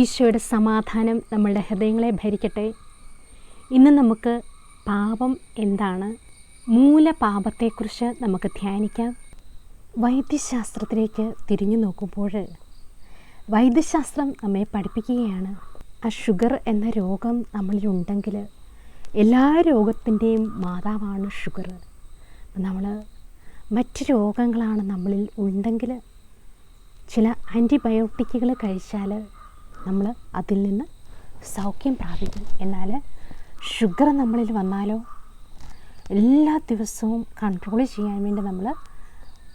ഈശോയുടെ സമാധാനം നമ്മളുടെ ഹൃദയങ്ങളെ ഭരിക്കട്ടെ. ഇന്ന് നമുക്ക് പാപം എന്താണ്, മൂലപാപത്തെക്കുറിച്ച് നമുക്ക് ധ്യാനിക്കാം. വൈദ്യശാസ്ത്രത്തിലേക്ക് തിരിഞ്ഞു നോക്കുമ്പോൾ വൈദ്യശാസ്ത്രം നമ്മെ പഠിപ്പിക്കുകയാണ്, ആ ഷുഗർ എന്ന രോഗം നമ്മളിലുണ്ടെങ്കിൽ എല്ലാ രോഗത്തിൻ്റെയും മാതാവാണ് ഷുഗർ. നമ്മൾ മറ്റ് രോഗങ്ങളാണ് നമ്മളിൽ ഉണ്ടെങ്കിൽ ചില ആൻറ്റിബയോട്ടിക്കുകൾ കഴിച്ചാൽ നമ്മൾ അതിൽ നിന്ന് സൗഖ്യം പ്രാപിക്കും. എന്നാൽ ഷുഗർ നമ്മളിൽ വന്നാലോ എല്ലാ ദിവസവും കൺട്രോൾ ചെയ്യാൻ വേണ്ടി നമ്മൾ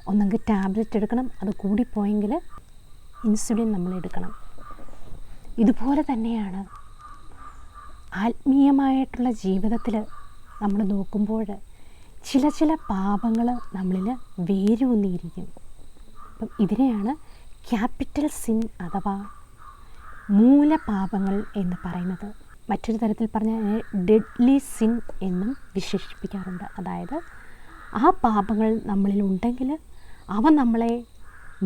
ഒന്നെങ്കിൽ ടാബ്ലറ്റ് എടുക്കണം, അത് കൂടിപ്പോയെങ്കിൽ ഇൻസുലിൻ നമ്മൾ എടുക്കണം. ഇതുപോലെ തന്നെയാണ് ആത്മീയമായിട്ടുള്ള ജീവിതത്തിൽ നമ്മൾ നോക്കുമ്പോൾ ചില പാപങ്ങൾ നമ്മളിൽ വേരൂന്നിയിരിക്കും. അപ്പം ഇതിനെയാണ് ക്യാപിറ്റൽ സിൻ അഥവാ മൂലപാപങ്ങൾ എന്ന് പറയുന്നത്. മറ്റൊരു തരത്തിൽ പറഞ്ഞാൽ ഡെഡ്ലി സിൻ എന്നും വിശേഷിപ്പിക്കാറുണ്ട്. അതായത് ആ പാപങ്ങൾ നമ്മളിലുണ്ടെങ്കിൽ അവ നമ്മളെ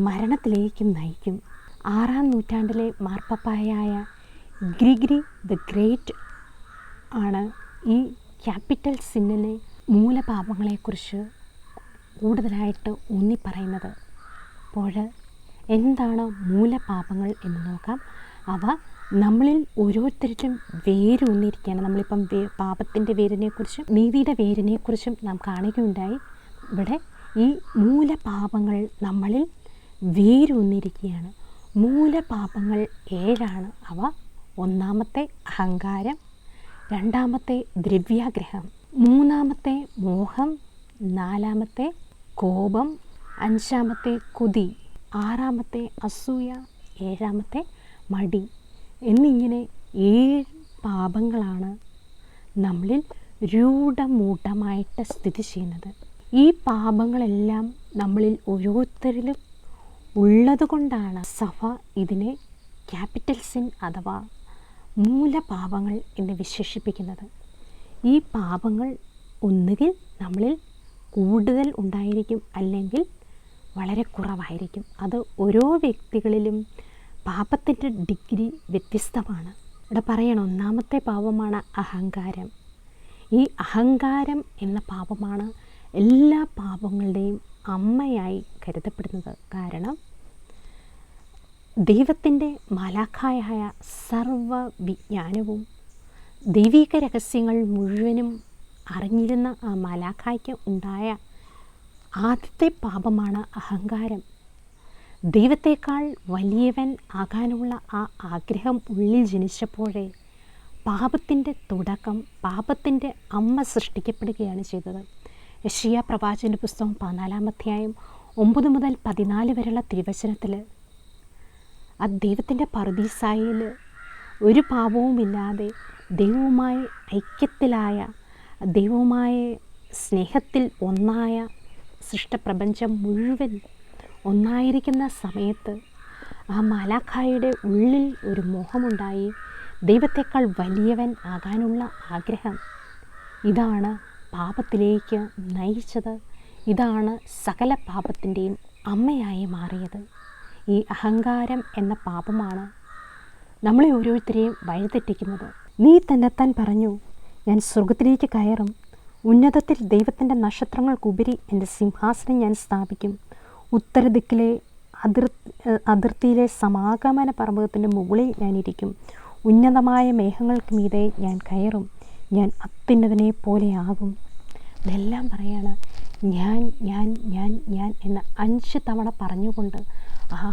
മരണത്തിലേക്ക് നയിക്കും. 6-ാം നൂറ്റാണ്ടിലെ മാർപ്പാപ്പായായ ഗ്രിഗറി ദ ഗ്രേറ്റ് ആണ് ഈ ക്യാപിറ്റൽ സിന്നിനെ മൂലപാപങ്ങളെക്കുറിച്ച് കൂടുതലായിട്ട് ഊന്നി പറയുന്നത്. അപ്പോൾ എന്താണ് മൂലപാപങ്ങൾ എന്ന് നോക്കാം. അവ നമ്മളിൽ ഓരോരുത്തരിലും വേരൂന്നിരിക്കുകയാണ്. നമ്മളിപ്പം പാപത്തിൻ്റെ വേരിനെക്കുറിച്ചും നീതിയുടെ വേരിനെക്കുറിച്ചും നാം കാണുകയുണ്ടായി. ഇവിടെ ഈ മൂലപാപങ്ങൾ നമ്മളിൽ വേരൂന്നിരിക്കുകയാണ്. മൂലപാപങ്ങൾ 7 അവ. ഒന്നാമത്തെ അഹങ്കാരം, രണ്ടാമത്തെ ദ്രവ്യാഗ്രഹം, മൂന്നാമത്തെ മോഹം, നാലാമത്തെ കോപം, അഞ്ചാമത്തെ കൊതി, ആറാമത്തെ അസൂയ, ഏഴാമത്തെ മടി എന്നിങ്ങനെ 7 പാപങ്ങളാണ് നമ്മളിൽ രൂഢമൂഢമായിട്ട് സ്ഥിതി ചെയ്യുന്നത്. ഈ പാപങ്ങളെല്ലാം നമ്മളിൽ ഓരോരുത്തരിലും ഉള്ളതുകൊണ്ടാണ് സഭ ഇതിനെ ക്യാപിറ്റൽ സിൻ അഥവാ മൂലപാപങ്ങൾ എന്ന് വിശേഷിപ്പിക്കുന്നത്. ഈ പാപങ്ങൾ ഒന്നുകിൽ നമ്മളിൽ കൂടുതൽ ഉണ്ടായിരിക്കും, അല്ലെങ്കിൽ വളരെ കുറവായിരിക്കും. അത് ഓരോ വ്യക്തികളിലും പാപത്തിൻ്റെ ഡിഗ്രി വ്യത്യസ്തമാണ്. ഇവിടെ പറയണം, ഒന്നാമത്തെ പാപമാണ് അഹങ്കാരം. ഈ അഹങ്കാരം എന്ന പാപമാണ് എല്ലാ പാപങ്ങളുടെയും അമ്മയായി കരുതപ്പെടുന്നത്. കാരണം ദൈവത്തിൻ്റെ മാലാഖയായ സർവ്വവിജ്ഞാനവും ദൈവിക രഹസ്യങ്ങൾ മുഴുവനും അറിഞ്ഞിരുന്ന ആ മാലാഖയ്ക്ക് ഉണ്ടായ ആദ്യത്തെ പാപമാണ് അഹങ്കാരം. ദൈവത്തേക്കാൾ വലിയവൻ ആകാനുള്ള ആ ആഗ്രഹം ഉള്ളിൽ ജനിച്ചപ്പോഴേ പാപത്തിൻ്റെ തുടക്കം, പാപത്തിൻ്റെ അമ്മ സൃഷ്ടിക്കപ്പെടുകയാണ് ചെയ്തത്. യെശയ്യാ പ്രവാചകൻ്റെ പുസ്തകം 14-ാം അധ്യായം 9 മുതൽ 14 വരെയുള്ള തിരുവചനത്തിൽ ആ ദൈവത്തിൻ്റെ പറുദീസായിൽ ഒരു പാപവുമില്ലാതെ ദൈവവുമായി ഐക്യത്തിലായ, ദൈവവുമായ സ്നേഹത്തിൽ ഒന്നായ സൃഷ്ടപ്രപഞ്ചം മുഴുവൻ ഒന്നായിരിക്കുന്ന സമയത്ത് ആ മാലാഖായുടെ ഉള്ളിൽ ഒരു മോഹമുണ്ടായി. ദൈവത്തേക്കാൾ വലിയവൻ ആകാനുള്ള ആഗ്രഹം. ഇതാണ് പാപത്തിലേക്ക് നയിച്ചത്. ഇതാണ് സകല പാപത്തിൻ്റെയും അമ്മയായി മാറിയത്. ഈ അഹങ്കാരം എന്ന പാപമാണ് നമ്മളെ ഓരോരുത്തരെയും വഴിതെറ്റിക്കുന്നത്. നീ തന്നെത്താൻ പറഞ്ഞു, ഞാൻ സ്വർഗത്തിലേക്ക് കയറും, ഉന്നതത്തിൽ ദൈവത്തിൻ്റെ നക്ഷത്രങ്ങൾക്കുപരി എൻ്റെ സിംഹാസനം ഞാൻ സ്ഥാപിക്കും, ഉത്തരദിക്കിലെ അതിർത്തിയിലെ സമാഗമന പർവ്വതത്തിൻ്റെ മുകളിൽ ഞാനിരിക്കും, ഉന്നതമായ മേഘങ്ങൾക്ക് മീതെ ഞാൻ കയറും, ഞാൻ അത്യുന്നതനെ പോലെയാകും. ഇതെല്ലാം പറയാണ് ഞാൻ ഞാൻ ഞാൻ ഞാൻ എന്ന് 5 തവണ പറഞ്ഞുകൊണ്ട് ആ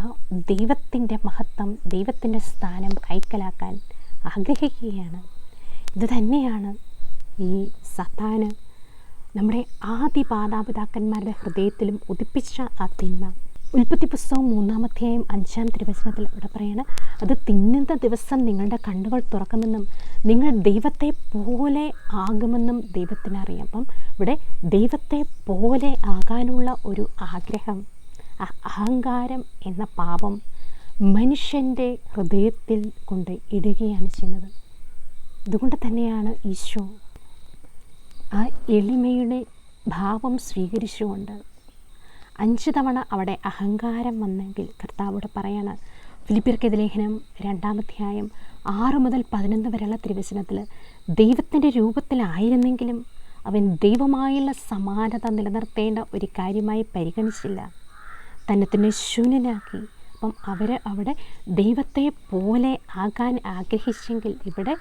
ദൈവത്തിൻ്റെ മഹത്വം, ദൈവത്തിൻ്റെ സ്ഥാനം കൈക്കലാക്കാൻ ആഗ്രഹിക്കുകയാണ്. ഇത് തന്നെയാണ് ഈ സത്താന് നമ്മുടെ ആദി മാതാപിതാക്കന്മാരുടെ ഹൃദയത്തിലും ഉദിപ്പിച്ച ആ തിന്മ. ഉൽപ്പത്തി പുസ്തകം 3-ാം അധ്യായം 5-ാം തിരുവചനത്തിൽ ഇവിടെ പറയാണ്, അത് തിന്നുന്ന ദിവസം നിങ്ങളുടെ കണ്ണുകൾ തുറക്കുമെന്നും നിങ്ങൾ ദൈവത്തെ പോലെ ആകുമെന്നും ദൈവത്തിനറിയാം. അപ്പം ഇവിടെ ദൈവത്തെ പോലെ ആകാനുള്ള ഒരു ആഗ്രഹം, അഹങ്കാരം എന്ന പാപം മനുഷ്യൻ്റെ ഹൃദയത്തിൽ കൊണ്ട് ഇടുകയാണ് ചെയ്യുന്നത്. ഇതുകൊണ്ട് തന്നെയാണ് ഈശോ ആ എളിമയുടെ ഭാവം സ്വീകരിച്ചുകൊണ്ട് 5 തവണ അവിടെ അഹങ്കാരം വന്നെങ്കിൽ കർത്താവോട് പറയാണ്, ഫിലിപ്പിയർക്കെതിരെ ലേഖനം 2-ാം അധ്യായം 6 മുതൽ 11 വരെയുള്ള തിരുവചനത്തിൽ ദൈവത്തിൻ്റെ രൂപത്തിലായിരുന്നെങ്കിലും അവൻ ദൈവമായുള്ള സമാനത നിലനിർത്തേണ്ട ഒരു കാര്യമായി പരിഗണിച്ചില്ല. തന്നെ ശൂന്യനാക്കി. അപ്പം അവിടെ ദൈവത്തെ പോലെ ആകാൻ ആഗ്രഹിച്ചെങ്കിൽ ഇവിടെ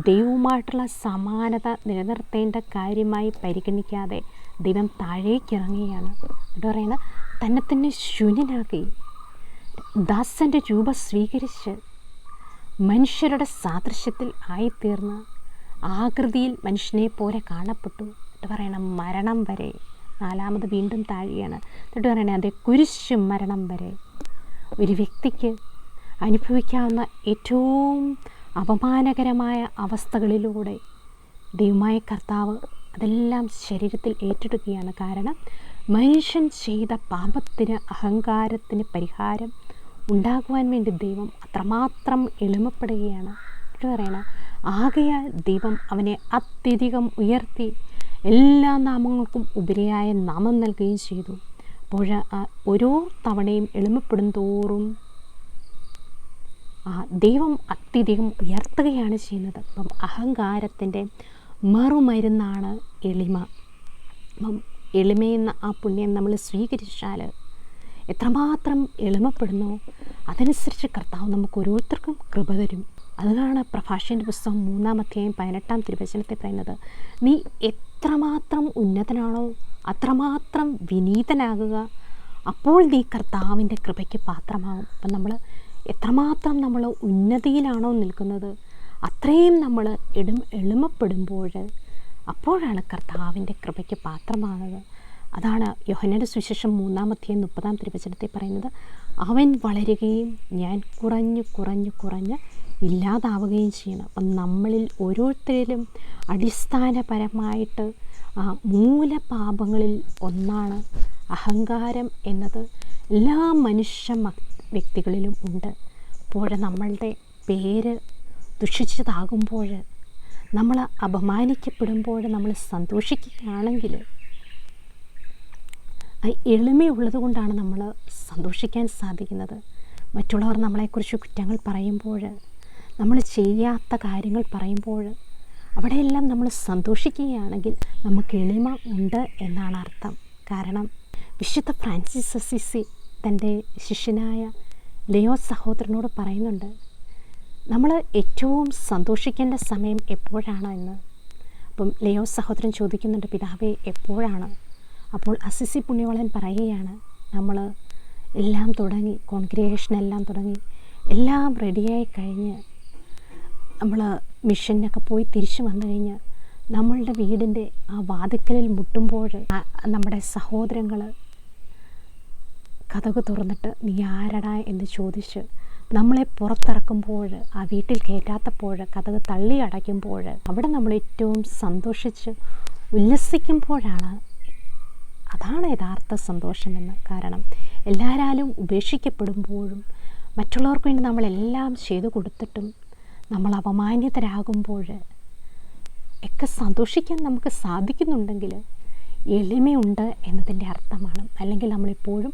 ദൈവവുമായിട്ടുള്ള സമാനത നിലനിർത്തേണ്ട കാര്യമായി പരിഗണിക്കാതെ ദൈവം താഴേക്കിറങ്ങുകയാണ്. എന്നിട്ട് പറയുന്നത് തന്നെ ശൂന്യനാക്കി ദാസൻ്റെ രൂപം സ്വീകരിച്ച് മനുഷ്യരുടെ സാദൃശ്യത്തിൽ ആയിത്തീർന്ന് ആകൃതിയിൽ മനുഷ്യനെ പോലെ കാണപ്പെട്ടു. എന്നിട്ട് പറയണം മരണം വരെ. 4-ാമത് വീണ്ടും താഴെയാണ്. എന്നിട്ട് പറയണേ അതേ കുരിശ് മരണം വരെ. ഒരു വ്യക്തിക്ക് അനുഭവിക്കാവുന്ന ഏറ്റവും അപമാനകരമായ അവസ്ഥകളിലൂടെ ദൈവമായ കർത്താവ് അതെല്ലാം ശരീരത്തിൽ ഏറ്റെടുക്കുകയാണ്. കാരണം മനുഷ്യൻ ചെയ്ത പാപത്തിന്, അഹങ്കാരത്തിന് പരിഹാരം ഉണ്ടാകുവാൻ വേണ്ടി ദൈവം അത്രമാത്രം എളിമപ്പെടുകയാണ്. ഇത് പറയണം ആകയാൽ ദൈവം അവനെ അത്യധികം ഉയർത്തി എല്ലാ നാമങ്ങൾക്കും ഉപരിയായ നാമം നൽകുകയും ചെയ്തു. അപ്പോൾ ഓരോ തവണയും എളിമപ്പെടും തോറും ദൈവം അത്യധികം ഉയർത്തുകയാണ് ചെയ്യുന്നത്. അപ്പം അഹങ്കാരത്തിൻ്റെ മറുമരുന്നാണ് എളിമ. അപ്പം എളിമയെന്ന ആ പുണ്യം നമ്മൾ സ്വീകരിച്ചാൽ എത്രമാത്രം എളിമപ്പെടുന്നോ അതനുസരിച്ച് കർത്താവ് നമുക്ക് ഓരോരുത്തർക്കും കൃപ തരും. അതാണ് പ്രഭാഷകൻ്റെ പുസ്തകം 3-ാം അധ്യായം 18-ാം തിരുവചനത്തിൽ പറയുന്നത്, നീ എത്രമാത്രം ഉന്നതനാണോ അത്രമാത്രം വിനീതനാകുക, അപ്പോൾ നീ കർത്താവിൻ്റെ കൃപയ്ക്ക് പാത്രമാകും. അപ്പം നമ്മൾ എത്രമാത്രം നമ്മൾ ഉന്നതിയിലാണോ നിൽക്കുന്നത് അത്രയും നമ്മൾ എളിമപ്പെടുമ്പോൾ അപ്പോഴാണ് കർത്താവിൻ്റെ കൃപയ്ക്ക് പാത്രമാകുക. അതാണ് യോഹന്നാന്റെ സുവിശേഷം 3-ാം അധ്യായം 30-ാം തിരുവചനത്തിൽ പറയുന്നത്, അവൻ വളരുകയും ഞാൻ കുറഞ്ഞ് ഇല്ലാതാവുകയും ചെയ്യണം. അപ്പം നമ്മളിൽ ഓരോരുത്തരിലും അടിസ്ഥാനപരമായിട്ട് മൂലപാപങ്ങളിൽ ഒന്നാണ് അഹങ്കാരം എന്നത് എല്ലാ മനുഷ്യ വ്യക്തികളിലും ഉണ്ട്. അപ്പോൾ നമ്മളുടെ പേര് ദുഷിച്ചതാകുമ്പോൾ, നമ്മൾ അപമാനിക്കപ്പെടുമ്പോൾ നമ്മൾ സന്തോഷിക്കുകയാണെങ്കിൽ എളിമയുള്ളത് കൊണ്ടാണ് നമ്മൾ സന്തോഷിക്കാൻ സാധിക്കുന്നത്. മറ്റുള്ളവർ നമ്മളെക്കുറിച്ച് കുറ്റങ്ങൾ പറയുമ്പോൾ, നമ്മൾ ചെയ്യാത്ത കാര്യങ്ങൾ പറയുമ്പോൾ അവിടെയെല്ലാം നമ്മൾ സന്തോഷിക്കുകയാണെങ്കിൽ നമുക്ക് എളിമ ഉണ്ട് എന്നാണ് അർത്ഥം. കാരണം വിശുദ്ധ ഫ്രാൻസിസ് അസീസി തൻ്റെ ശിഷ്യനായ ലിയോ സഹോദരനോട് പറയുന്നുണ്ട്, നമ്മൾ ഏറ്റവും സന്തോഷിക്കേണ്ട സമയം എപ്പോഴാണ് എന്ന്. അപ്പം ലിയോ സഹോദരൻ ചോദിക്കുന്നുണ്ട്, പിതാവേ എപ്പോഴാണ്? അപ്പോൾ അസിസി പുണ്യവാളൻ പറയുകയാണ്, നമ്മൾ എല്ലാം തുടങ്ങി, കോൺഗ്രിഗേഷനെല്ലാം തുടങ്ങി എല്ലാം റെഡിയായി കഴിഞ്ഞ് നമ്മൾ മിഷനൊക്കെ പോയി തിരിച്ചു വന്നു കഴിഞ്ഞ് നമ്മളുടെ വീടിൻ്റെ ആ വാതിക്കലിൽ മുട്ടുമ്പോൾ നമ്മുടെ സഹോദരങ്ങൾ കതക് തുറന്നിട്ട് നീ ആരടാ എന്ന് ചോദിച്ച് നമ്മളെ പുറത്തിറക്കുമ്പോൾ, ആ വീട്ടിൽ കയറ്റാത്തപ്പോൾ, കതക് തള്ളി അടയ്ക്കുമ്പോൾ, അവിടെ നമ്മൾ ഏറ്റവും സന്തോഷിച്ച് ഉല്ലസിക്കുമ്പോഴാണ്, അതാണ് യഥാർത്ഥ സന്തോഷമെന്ന്. കാരണം എല്ലാവരാലും ഉപേക്ഷിക്കപ്പെടുമ്പോഴും മറ്റുള്ളവർക്ക് വേണ്ടി നമ്മളെല്ലാം ചെയ്തു കൊടുത്തിട്ടും നമ്മൾ അപമാനിതരാകുമ്പോൾ ഒക്കെ സന്തോഷിക്കാൻ നമുക്ക് സാധിക്കുന്നുണ്ടെങ്കിൽ എളിമയുണ്ട് എന്നതിൻ്റെ അർത്ഥമാണ്. അല്ലെങ്കിൽ നമ്മളെപ്പോഴും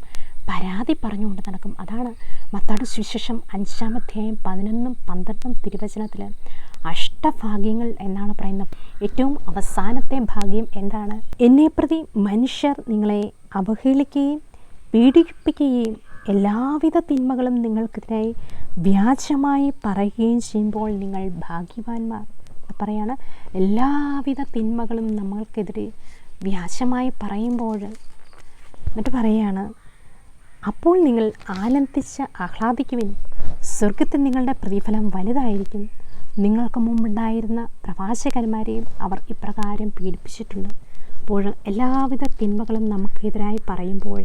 പരാതി പറഞ്ഞുകൊണ്ട് നടക്കും. അതാണ് മത്തായിയുടെ സുവിശേഷം 5-ാം അധ്യായം 11-12 തിരുവചനത്തിൽ അഷ്ടഭാഗ്യങ്ങൾ എന്നാണ് പറയുന്നത്. ഏറ്റവും അവസാനത്തെ ഭാഗ്യം എന്താണ്? എന്നെ പ്രതി മനുഷ്യർ നിങ്ങളെ അവഹേളിക്കുകയും പീഡിപ്പിക്കുകയും എല്ലാവിധ തിന്മകളും നിങ്ങൾക്കെതിരായി വ്യാജമായി പറയുകയും ചെയ്യുമ്പോൾ നിങ്ങൾ ഭാഗ്യവാന്മാർ. പറയാണ് എല്ലാവിധ തിന്മകളും നമ്മൾക്കെതിരെ വ്യാജമായി പറയുമ്പോൾ, എന്നിട്ട് പറയാണ്, അപ്പോൾ നിങ്ങൾ ആനന്ദിച്ച് ആഹ്ലാദിക്കുവിൻ, സ്വർഗത്തിൽ നിങ്ങളുടെ പ്രതിഫലം വലുതായിരിക്കും. നിങ്ങൾക്ക് മുമ്പുണ്ടായിരുന്ന പ്രവാചകന്മാരെയും അവർ ഇപ്രകാരം പീഡിപ്പിച്ചിട്ടുണ്ട്. അപ്പോൾ എല്ലാവിധ തിന്മകളും നമുക്കെതിരായി പറയുമ്പോൾ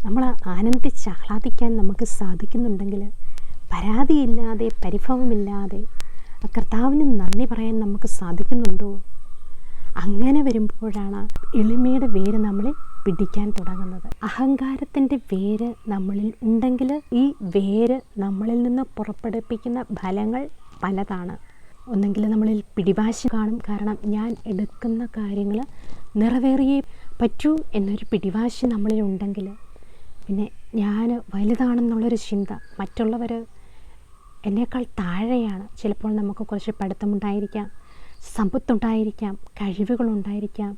നമ്മൾ ആനന്ദിച്ച് ആഹ്ലാദിക്കാൻ നമുക്ക് സാധിക്കുന്നുണ്ടെങ്കിൽ, പരാതിയില്ലാതെ പരിഭവമില്ലാതെ കർത്താവിന് നന്ദി പറയാൻ നമുക്ക് സാധിക്കുന്നുണ്ടോ? അങ്ങനെ വരുമ്പോഴാണ് എളിമയുടെ വേര് നമ്മളിൽ പിടിക്കാൻ തുടങ്ങുന്നത്. അഹങ്കാരത്തിൻ്റെ വേര് നമ്മളിൽ ഉണ്ടെങ്കിൽ ഈ വേര് നമ്മളിൽ നിന്ന് പുറപ്പെടുവിപ്പിക്കുന്ന ഫലങ്ങൾ പലതാണ്. ഒന്നെങ്കിൽ നമ്മളിൽ പിടിവാശി കാണും. കാരണം ഞാൻ എടുക്കുന്ന കാര്യങ്ങൾ നിറവേറിയേ പറ്റൂ എന്നൊരു പിടിവാശി നമ്മളിൽ ഉണ്ടെങ്കിൽ പിന്നെ ഞാൻ വലുതാണെന്നുള്ളൊരു ചിന്ത, മറ്റുള്ളവർ എന്നേക്കാൾ താഴെയാണ്. ചിലപ്പോൾ നമുക്ക് കുറച്ച് പഠിത്തമുണ്ടായിരിക്കാം, സമ്പത്തുണ്ടായിരിക്കാം, കഴിവുകളുണ്ടായിരിക്കാം,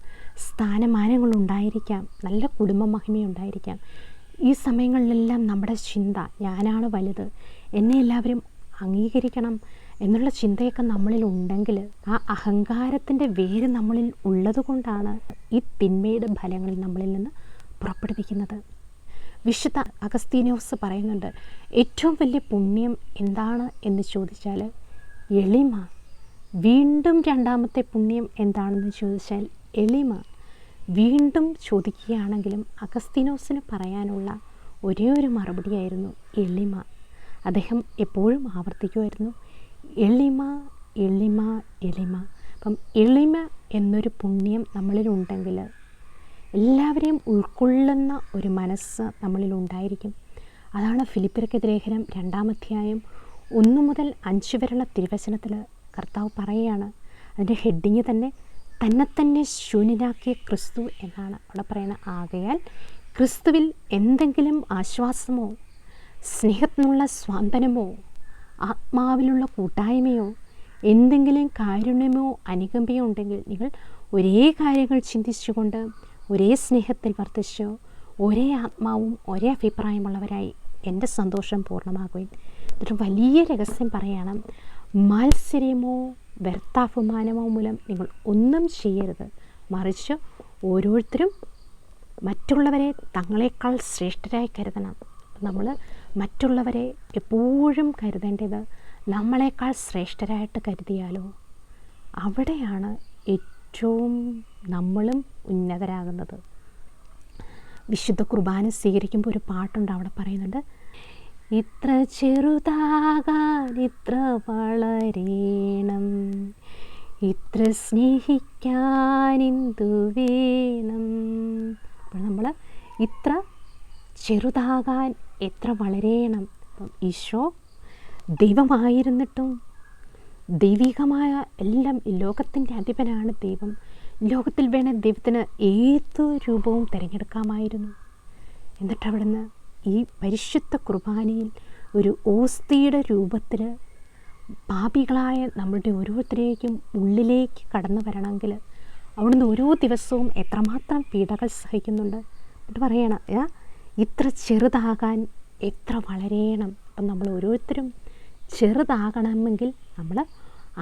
സ്ഥാനമാനങ്ങളുണ്ടായിരിക്കാം, നല്ല കുടുംബ മഹിമയുണ്ടായിരിക്കാം. ഈ സമയങ്ങളിലെല്ലാം നമ്മുടെ ചിന്ത ഞാനാണ് വലുത്, എന്നെ എല്ലാവരും അംഗീകരിക്കണം എന്നുള്ള ചിന്തയൊക്കെ നമ്മളിൽ ഉണ്ടെങ്കിൽ ആ അഹങ്കാരത്തിൻ്റെ വേര് നമ്മളിൽ ഉള്ളത് കൊണ്ടാണ് ഈ തിന്മയുടെ ഫലങ്ങൾ നമ്മളിൽ നിന്ന് പുറപ്പെടുവിക്കുന്നത്. വിശുദ്ധ അഗസ്തീനോസ് പറയുന്നുണ്ട്, ഏറ്റവും വലിയ പുണ്യം എന്താണ് എന്ന് ചോദിച്ചാൽ എളിമ. വീണ്ടും രണ്ടാമത്തെ പുണ്യം എന്താണെന്ന് ചോദിച്ചാൽ എളിമ. വീണ്ടും ചോദിക്കുകയാണെങ്കിലും അഗസ്തീനോസിന് പറയാനുള്ള ഒരേ ഒരു മറുപടിയായിരുന്നു എളിമ. അദ്ദേഹം എപ്പോഴും ആവർത്തിക്കുമായിരുന്നു, എളിമ, എളിമ, എളിമ. അപ്പം എളിമ എന്നൊരു പുണ്യം നമ്മളിലുണ്ടെങ്കിൽ എല്ലാവരെയും ഉൾക്കൊള്ളുന്ന ഒരു മനസ്സ് നമ്മളിലുണ്ടായിരിക്കും. അതാണ് ഫിലിപ്പിയർക്കെതിരെ ലേഖനം 2-ാം അധ്യായം 1 മുതൽ 5 വരെയുള്ള തിരുവചനത്തിൽ കർത്താവ് പറയുകയാണ്. അതിൻ്റെ ഹെഡിങ് തന്നെ തന്നെ ശൂന്യനാക്കിയ ക്രിസ്തു എന്നാണ് അവിടെ പറയുന്നത്. ആകയാൽ ക്രിസ്തുവിൽ എന്തെങ്കിലും ആശ്വാസമോ സ്നേഹത്തിനുള്ള സ്വാന്തനമോ ആത്മാവിലുള്ള കൂട്ടായ്മയോ എന്തെങ്കിലും കാരുണ്യമോ അനുകമ്പയോ ഉണ്ടെങ്കിൽ നിങ്ങൾ ഒരേ കാര്യങ്ങൾ ചിന്തിച്ചുകൊണ്ട് ഒരേ സ്നേഹത്തിൽ വർദ്ധിച്ചോ ഒരേ ആത്മാവും ഒരേ അഭിപ്രായമുള്ളവരായി എൻ്റെ സന്തോഷം പൂർണ്ണമാകുകയും. എന്നിട്ട് വലിയ രഹസ്യം പറയാണ്, മത്സര്യമോ വ്യർത്ഥാഭിമാനമോ മൂലം നിങ്ങൾ ഒന്നും ചെയ്യരുത്, മറിച്ച് ഓരോരുത്തരും മറ്റുള്ളവരെ തങ്ങളെക്കാൾ ശ്രേഷ്ഠരായി കരുതണം. നമ്മൾ മറ്റുള്ളവരെ എപ്പോഴും കരുതേണ്ടത് നമ്മളെക്കാൾ ശ്രേഷ്ഠരായിട്ട് കരുതിയാലോ അവിടെയാണ് ഏറ്റവും നമ്മളും ഉന്നതരാകുന്നത്. വിശുദ്ധ കുർബാന സ്വീകരിക്കുമ്പോൾ ഒരു പാട്ടുണ്ട്, അവിടെ പറയുന്നുണ്ട്, ഇത്ര ചെറുതാകാൻ ഇത്ര വളരേണം, ഇത്ര സ്നേഹിക്കാൻ എന്തു വേണം. അപ്പോൾ നമ്മൾ ഇത്ര ചെറുതാകാൻ എത്ര വളരേണം. അപ്പം ഈശോ ദൈവമായിരുന്നിട്ടും ദൈവികമായ എല്ലാം, ലോകത്തിൻ്റെ അധിപനാണ് ദൈവം. ലോകത്തിൽ വേണേ ദൈവത്തിന് ഏത് രൂപവും തിരഞ്ഞെടുക്കാമായിരുന്നു. എന്നിട്ട് അവിടുന്ന് ഈ പരിശുദ്ധ കുർബാനയിൽ ഒരു ഓസ്തിയുടെ രൂപത്തിൽ പാപികളായ നമ്മളുടെ ഓരോരുത്തരേക്കും ഉള്ളിലേക്ക് കടന്നു വരണമെങ്കിൽ അവിടുന്ന് ഓരോ ദിവസവും എത്രമാത്രം പീഡകൾ സഹിക്കുന്നുണ്ട്. എന്നിട്ട് പറയണം, ഇത്ര ചെറുതാകാൻ എത്ര വളരേണം. അപ്പം നമ്മൾ ഓരോരുത്തരും ചെറുതാകണമെങ്കിൽ നമ്മൾ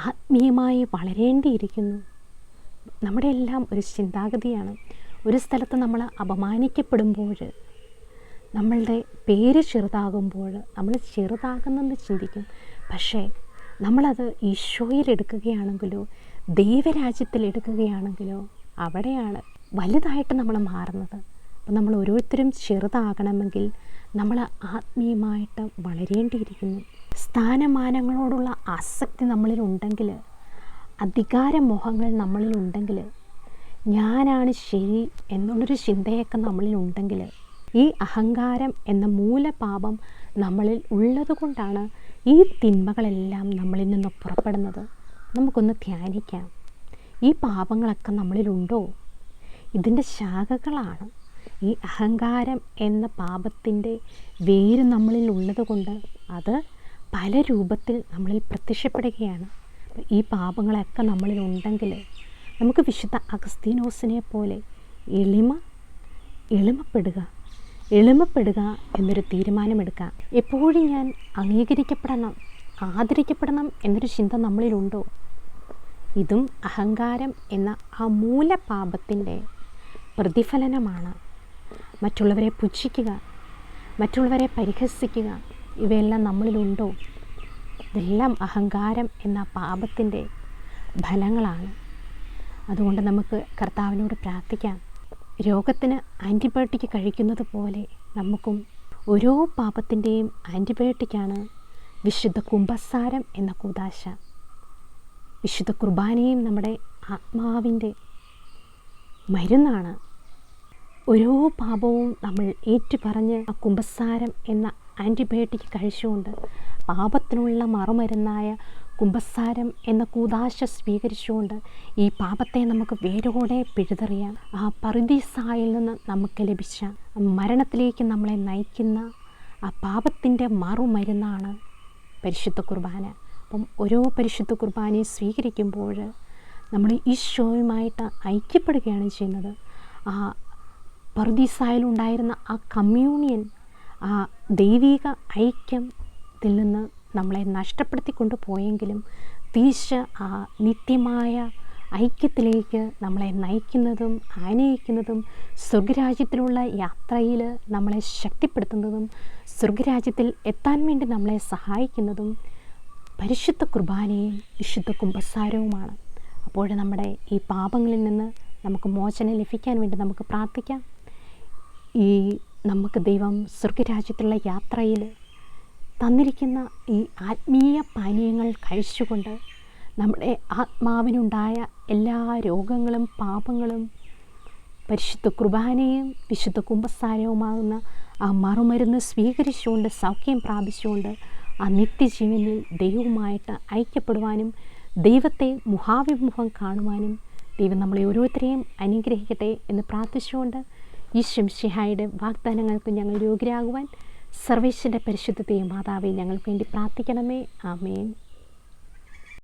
ആത്മീയമായി വളരേണ്ടിയിരിക്കുന്നു. നമ്മുടെ എല്ലാം ഒരു ചിന്താഗതിയാണ്. ഒരു സ്ഥലത്ത് നമ്മൾ അപമാനിക്കപ്പെടുമ്പോൾ, നമ്മളുടെ പേര് ചെറുതാകുമ്പോൾ നമ്മൾ ചെറുതാകുന്നെന്ന് ചിന്തിക്കും. പക്ഷേ നമ്മളത് ഈശോയിൽ എടുക്കുകയാണെങ്കിലോ ദൈവരാജ്യത്തിൽ എടുക്കുകയാണെങ്കിലോ അവിടെയാണ് വലുതായിട്ട് നമ്മൾ മാറുന്നത്. അപ്പം നമ്മൾ ഓരോരുത്തരും ചെറുതാകണമെങ്കിൽ നമ്മൾ ആത്മീയമായിട്ട് വളരേണ്ടിയിരിക്കുന്നു. സ്ഥാനമാനങ്ങളോടുള്ള ആസക്തി നമ്മളിലുണ്ടെങ്കിൽ, അധികാരമോഹങ്ങൾ നമ്മളിലുണ്ടെങ്കിൽ, ഞാനാണ് ശരി എന്നുള്ളൊരു ചിന്തയൊക്കെ നമ്മളിലുണ്ടെങ്കിൽ, ഈ അഹങ്കാരം എന്ന മൂലപാപം നമ്മളിൽ ഉള്ളത് കൊണ്ടാണ് ഈ തിന്മകളെല്ലാം നമ്മളിൽ നിന്ന് പുറപ്പെടുന്നത്. നമുക്കൊന്ന് ധ്യാനിക്കാം, ഈ പാപങ്ങളൊക്കെ നമ്മളിലുണ്ടോ? ഇതിൻ്റെ ശാഖകളാണ്. ഈ അഹങ്കാരം എന്ന പാപത്തിൻ്റെ വേര് നമ്മളിൽ ഉള്ളത് കൊണ്ട് അത് പല രൂപത്തിൽ നമ്മളിൽ പ്രത്യക്ഷപ്പെടുകയാണ്. ഈ പാപങ്ങളൊക്കെ നമ്മളിലുണ്ടെങ്കിൽ നമുക്ക് വിശുദ്ധ അഗസ്തീനോസിനെ പോലെ എളിമപ്പെടുക എന്നൊരു തീരുമാനമെടുക്കാം. എപ്പോഴും ഞാൻ അംഗീകരിക്കപ്പെടണം, ആദരിക്കപ്പെടണം എന്നൊരു ചിന്ത നമ്മളിലുണ്ടോ? ഇതും അഹങ്കാരം എന്ന ആ മൂലപാപത്തിൻ്റെ പ്രതിഫലനമാണ്. മറ്റുള്ളവരെ പുച്ഛിക്കുക, മറ്റുള്ളവരെ പരിഹസിക്കുക, ഇവയെല്ലാം നമ്മളിലുണ്ടോ? ഇതെല്ലാം അഹങ്കാരം എന്ന പാപത്തിൻ്റെ ഫലങ്ങളാണ്. അതുകൊണ്ട് നമുക്ക് കർത്താവിനോട് പ്രാർത്ഥിക്കാം. രോഗത്തിന് ആൻറ്റിബയോട്ടിക് കഴിക്കുന്നത് പോലെ നമുക്കും ഓരോ പാപത്തിൻ്റെയും ആൻറ്റിബയോട്ടിക്കാണ് വിശുദ്ധ കുമ്പസാരം എന്ന കൂദാശ. വിശുദ്ധ കുർബാനയും നമ്മുടെ ആത്മാവിൻ്റെ മരുന്നാണ്. ഓരോ പാപവും നമ്മൾ ഏറ്റുപറഞ്ഞ് ആ കുമ്പസാരം എന്ന ആൻറ്റിബയോട്ടിക് കഴിച്ചുകൊണ്ട് പാപത്തിനുള്ള മറുമരുന്നായ കുമ്പസാരം എന്ന കൂദാശ സ്വീകരിച്ചുകൊണ്ട് ഈ പാപത്തെ നമുക്ക് വേരോടെ പിഴുതെറിയാം. ആ പറുദീസായിൽ നിന്ന് നമുക്ക് ലഭിച്ച മരണത്തിലേക്ക് നമ്മളെ നയിക്കുന്ന ആ പാപത്തിൻ്റെ മറുമരുന്നാണ് പരിശുദ്ധ കുർബാന. അപ്പം ഓരോ പരിശുദ്ധ കുർബാനയും സ്വീകരിക്കുമ്പോൾ നമ്മൾ ഈശോയുമായിട്ട് ഐക്യപ്പെടുകയാണ് ചെയ്യുന്നത്. ആ പറുദീസായിലുണ്ടായിരുന്ന ആ കമ്മ്യൂണിയൻ, ആ ദൈവിക ഐക്യത്തിൽ നിന്ന് നമ്മളെ നഷ്ടപ്പെടുത്തിക്കൊണ്ട് പോയെങ്കിലും തിരിച്ച് ആ നിത്യമായ ഐക്യത്തിലേക്ക് നമ്മളെ നയിക്കുന്നതും ആനയിക്കുന്നതും സ്വർഗരാജ്യത്തിലുള്ള യാത്രയിൽ നമ്മളെ ശക്തിപ്പെടുത്തുന്നതും സ്വർഗരാജ്യത്തിൽ എത്താൻ വേണ്ടി നമ്മളെ സഹായിക്കുന്നതും പരിശുദ്ധ കുർബാനയും വിശുദ്ധ കുമ്പസാരവുമാണ്. അപ്പോൾ നമ്മുടെ ഈ പാപങ്ങളിൽ നിന്ന് നമുക്ക് മോചനം ലഭിക്കാൻ വേണ്ടി നമുക്ക് പ്രാർത്ഥിക്കാം. ഈ നമുക്ക് ദൈവം സ്വർഗരാജ്യത്തിലുള്ള യാത്രയിൽ തന്നിരിക്കുന്ന ഈ ആത്മീയ പാനീയങ്ങൾ കഴിച്ചുകൊണ്ട് നമ്മുടെ ആത്മാവിനുണ്ടായ എല്ലാ രോഗങ്ങളും പാപങ്ങളും പരിശുദ്ധ കുർബാനയും വിശുദ്ധ കുമ്പസാരവുമാകുന്ന ആ മറുമരുന്ന് സ്വീകരിച്ചുകൊണ്ട് സൗഖ്യം പ്രാപിച്ചുകൊണ്ട് ആ നിത്യജീവനിൽ ദൈവവുമായിട്ട് ഐക്യപ്പെടുവാനും ദൈവത്തെ മുഖാഭിമുഖം കാണുവാനും ദൈവം നമ്മളെ ഓരോരുത്തരെയും അനുഗ്രഹിക്കട്ടെ എന്ന് പ്രാർത്ഥിച്ചുകൊണ്ട് ഈശോ മിശിഹായുടെ വാഗ്ദാനങ്ങൾക്ക് ഞങ്ങൾ യോഗ്യരാകുവാൻ സർവേശ്വരൻ്റെ പരിശുദ്ധത്തെയും മാതാവേ ഞങ്ങൾക്ക് വേണ്ടി പ്രാർത്ഥിക്കണമേ. ആമേൻ.